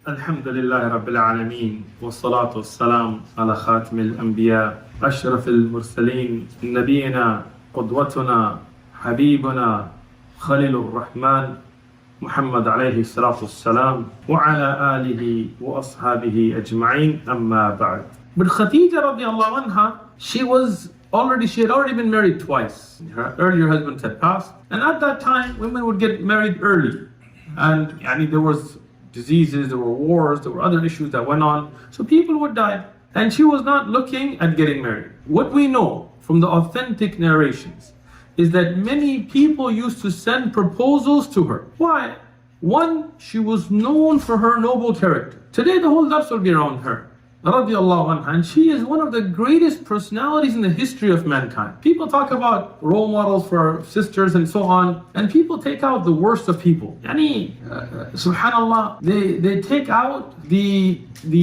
الحمد لله رب العالمين والصلاة والسلام على خاتم الأنبياء أشرف المرسلين نبينا قدوتنا حبيبنا خليل الرحمن محمد عليه الصلاة والسلام وعلى آله وأصحابه أجمعين أما بعد. But Khadijah radiallahu anha, she had already been married twice. Her earlier husband had passed, and at that time women would get married early, and there was diseases, there were wars, there were other issues that went on, so people would die, and she was not looking at getting married. What we know from the authentic narrations is that many people used to send proposals to her. Why? One, she was known for her noble character. Today the whole dars will be around her, radiallahu anha, and she is one of the greatest personalities in the history of mankind. People talk about role models for sisters and so on, and people take out the worst of people. Subhanallah, they take out the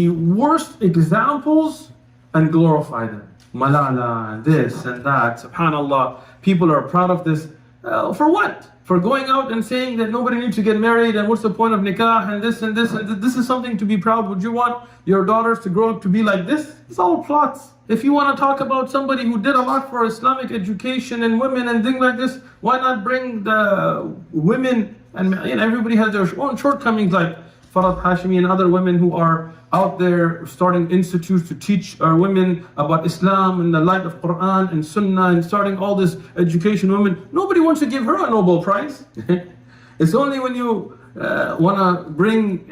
worst examples and glorify them. Malala and this and that, subhanallah, people are proud of this. For what? For going out and saying that nobody needs to get married and what's the point of nikah and this and this and this is something to be proud. Would you want your daughters to grow up to be like this? It's all plots. If you want to talk about somebody who did a lot for Islamic education and women and things like this, why not bring the women, and everybody has their own shortcomings, like Farad Hashimi and other women who are out there starting institutes to teach our women about Islam in the light of Quran and Sunnah and starting all this education. Women, nobody wants to give her a Nobel Prize. It's only when you want to bring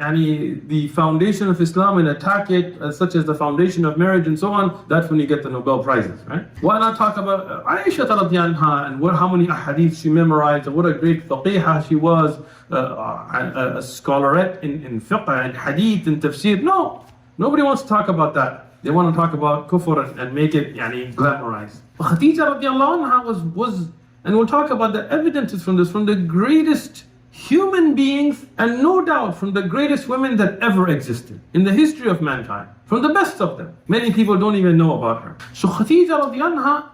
the foundation of Islam and attack it, such as the foundation of marriage and so on, that's when you get the Nobel Prizes, right? Why not talk about Aisha anha and how many ahadith she memorized and what a great faqihah she was, a scholarette in fiqh and hadith and tafsir. No, nobody wants to talk about that. They want to talk about kufr and make it glamorized. Khadijah radiallahu anha was, and we'll talk about the evidences from this, from the greatest human beings, and no doubt from the greatest women that ever existed in the history of mankind, from the best of them. Many people don't even know about her. So Khadijah radiallahu anha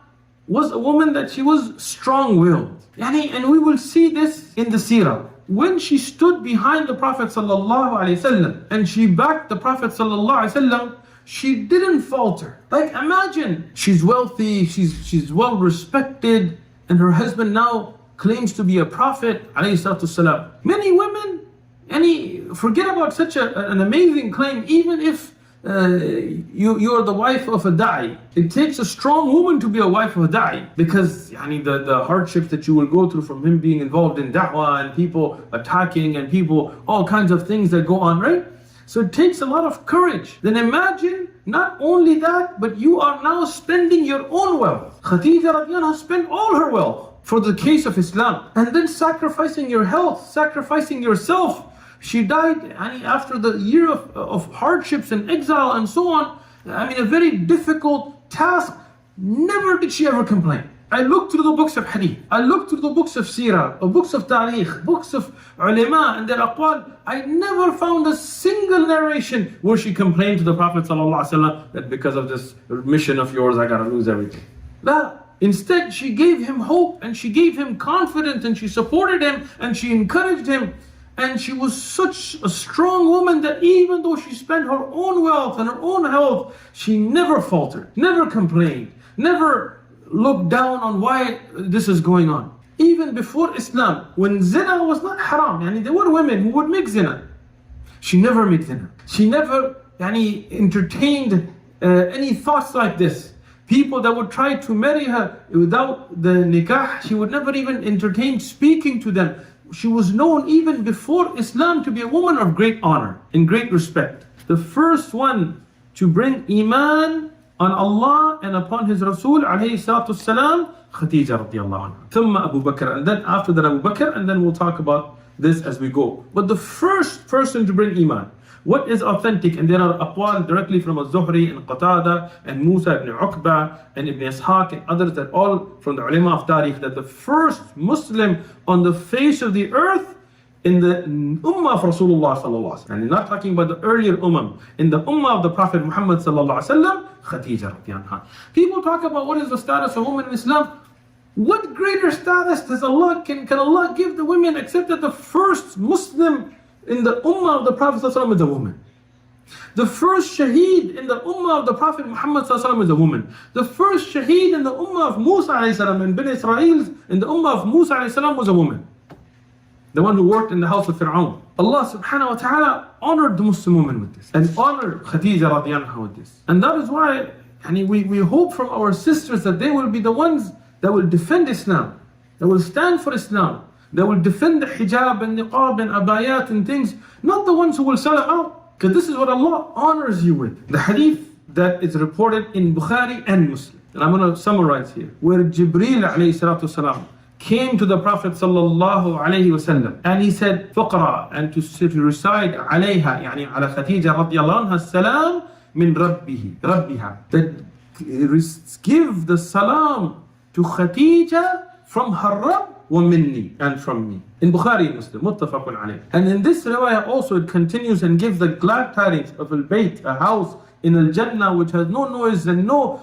was a woman that she was strong-willed. And we will see this in the seerah. When she stood behind the Prophet ﷺ and she backed the Prophet ﷺ, she didn't falter. Like, imagine, she's wealthy, she's well respected, and her husband now claims to be a prophet, ﷺ. Many women, forget about such an amazing claim, even if you're the wife of a da'i. It takes a strong woman to be a wife of a da'i, because the hardships that you will go through from him being involved in da'wah and people attacking and people, all kinds of things that go on, right? So it takes a lot of courage. Then imagine, not only that, but you are now spending your own wealth. Khadijah radiallahu anha spent all her wealth for the case of Islam, and then sacrificing your health, sacrificing yourself. She died after the year of hardships and exile and so on. A very difficult task. Never did she ever complain. I looked through the books of hadith, I looked through the books of seerah, books of tariq, books of ulama and their aqwal. I never found a single narration where she complained to the Prophet ﷺ that because of this mission of yours I gotta lose everything. No. Instead, she gave him hope and she gave him confidence and she supported him and she encouraged him. And she was such a strong woman that even though she spent her own wealth and her own health, she never faltered, never complained, never looked down on why this is going on. Even before Islam, when zina was not haram, there were women who would make zina. She never made zina. She never entertained any thoughts like this. People that would try to marry her without the nikah, she would never even entertain speaking to them. She was known even before Islam to be a woman of great honor and great respect. The first one to bring iman on Allah and upon His Rasul alayhi salatu salam, Khadijah radiallahu anha. Thumma Abu Bakr, and then after that Abu Bakr, and then we'll talk about this as we go. But the first person to bring iman, what is authentic? And there are aqwal directly from Az-Zuhri and Qatada and Musa ibn Uqba and Ibn Ishaq and others, that all from the ulama of Tariq, that the first Muslim on the face of the earth in the ummah of Rasulullah sallallahu alaihi wasallam, and not talking about the earlier in the ummah of the Prophet Muhammad sallallahu alaihi wasallam, Khadijah radiallahu anha. People talk about what is the status of women in Islam. What greater status does Allah, can Allah give the women except that the first Muslim in the ummah of the Prophet ﷺ is a woman? The first shaheed in the ummah of the Prophet Muhammad ﷺ is a woman. The first shaheed in the ummah of Musa ﷺ and Ben Israel in the ummah of Musa ﷺ was a woman. The one who worked in the house of Fir'aun. Allah subhanahu wa ta'ala honored the Muslim women with this and honored Khadijah radiallahu with this. And that is why we hope from our sisters that they will be the ones that will defend Islam, that will stand for Islam, that will defend the hijab and niqab and abayat and things, not the ones who will sell it out. Because this is what Allah honors you with. The hadith that is reported in Bukhari and Muslim. And I'm going to summarize here. Where Jibreel alayhi salatu wasalam came to the Prophet sallallahu alayhi wasallam and he said, فقرأ, and to recite عليها, يعني على خديجة رضي الله عنها السلام من ربها. That give the salam to Khadijah from her Rabb ومني, and from me. In Bukhari and Muslim, متفق عليه. And in this riwayah also it continues and gives the glad tidings of al-bayt, a house in al-Jannah which has no noise and no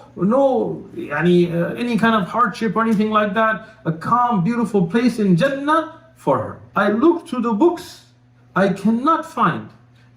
any kind of hardship or anything like that. A calm, beautiful place in Jannah for her. I looked through the books, I cannot find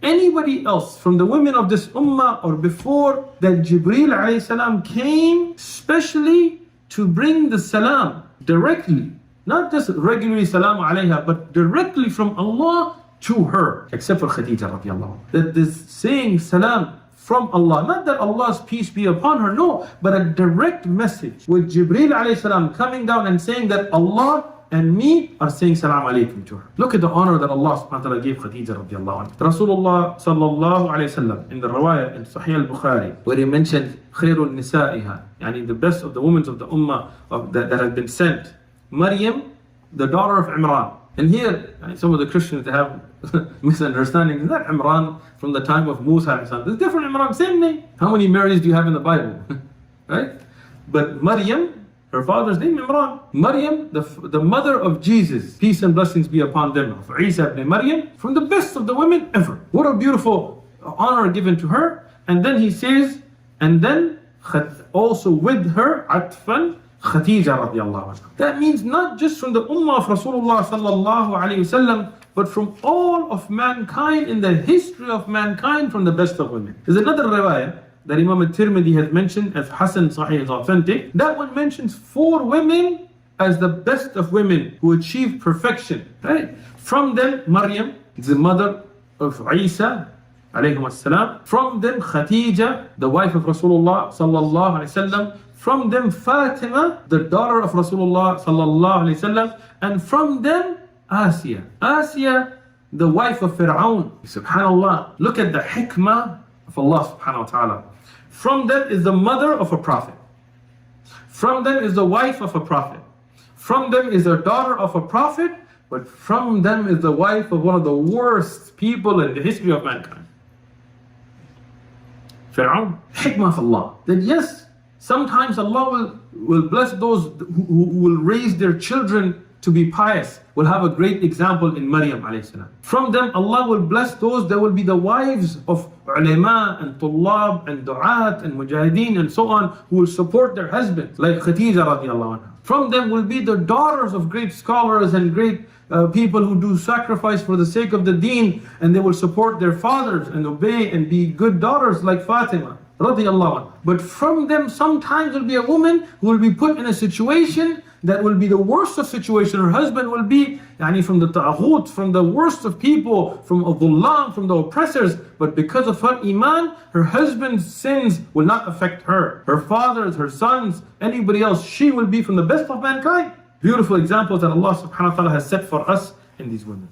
anybody else from the women of this ummah or before that Jibreel alayhi salam came specially to bring the salam directly. Not just regularly salam alayha, but directly from Allah to her. Except for Khadijah radiallahu. That this saying salam from Allah, not that Allah's peace be upon her, no, but a direct message with Jibreel alayhi salam coming down and saying that Allah and me are saying salam alaykum to her. Look at the honor that Allah subhanahu wa ta'ala gave Khadijah radiallahu anha. Rasulullah sallallahu alayhi wasallam in the riwayah in Sahih al-Bukhari, where he mentioned khairul nisa'iha, yani the best of the women of the ummah that have been sent, Maryam, the daughter of Imran. And here, some of the Christians have misunderstanding. Is that Imran from the time of Musa? There's different Imran, same name. How many Marys do you have in the Bible? Right? But Maryam, her father's name Imran. Maryam, the mother of Jesus, peace and blessings be upon them, of Isa ibn Maryam, from the best of the women ever. What a beautiful honor given to her. And then he says, and then also with her, atfan, Khadijah radiallahu anha. That means not just from the ummah of Rasulullah sallallahu alayhi wasallam, but from all of mankind in the history of mankind, from the best of women. There's another riwayah that Imam al-Tirmidhi has mentioned as Hasan Sahih, is authentic. That one mentions 4 women as the best of women who achieved perfection. Right? From them, Maryam, the mother of Isa alayhi salam. From them, Khadijah, the wife of Rasulullah sallallahu alayhi wasallam. From them, Fatima, the daughter of Rasulullah sallallahu alayhi wasallam. And from them, Asiya, the wife of Fir'aun. Subhanallah, look at the hikmah of Allah subhanahu wa ta'ala. From them is the mother of a prophet. From them is the wife of a prophet. From them is the daughter of a prophet. But from them is the wife of one of the worst people in the history of mankind. Fir'aun. Hikmah of Allah. That yes, sometimes Allah will bless those who will raise their children to be pious, will have a great example in Maryam alayhi salam. From them, Allah will bless those that will be the wives of ulama and tullab and du'at and mujahideen and so on, who will support their husbands, like Khadijah radiallahu anha. From them will be the daughters of great scholars and great people who do sacrifice for the sake of the Deen, and they will support their fathers and obey and be good daughters like Fatima radiallahu anha. But from them sometimes will be a woman who will be put in a situation that will be the worst of situation. Her husband will be from the ta'ghut, from the worst of people, from dhullam, from the oppressors. But because of her iman, her husband's sins will not affect her. Her fathers, her sons, anybody else, she will be from the best of mankind. Beautiful examples that Allah subhanahu wa ta'ala has set for us in these women.